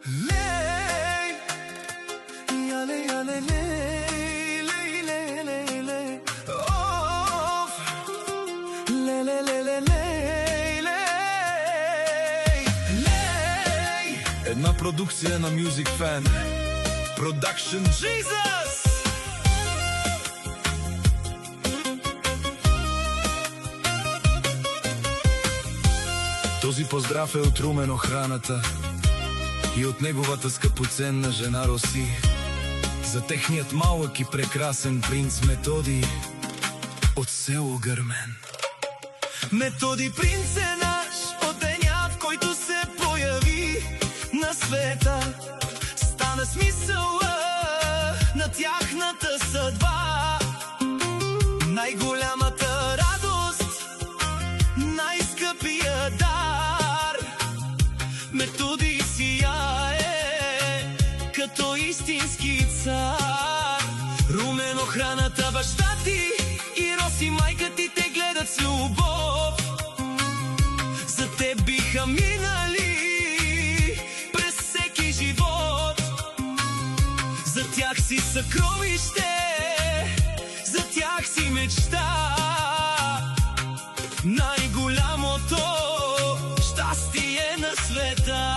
Lei, ale, ale, lei, lei, lei, lei, lei. Of, le, le, le, le, lei, lei, lei. Една продукция на Music Fan Production Jesus. Този поздрав е от Румен Охраната и от неговата скъпоценна жена Роси, за техният малък и прекрасен принц Методи от село Гърмен. Методи принц е наш от деня, в който се появи на света. Стана смисъла на тяхната съдба, най-голямата радост, най-скъпия дар. Методи сияе като истински цар. Румен Охраната, баща ти, и Роси майка ти те гледат с любов. За теб биха минали през всеки живот. За тях си съкровище, за тях си мечта. Най-голямото щастие на света.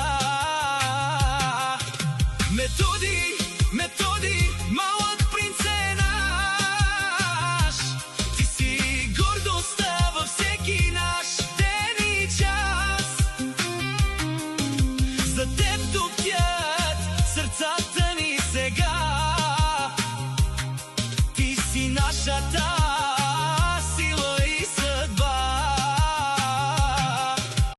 Методи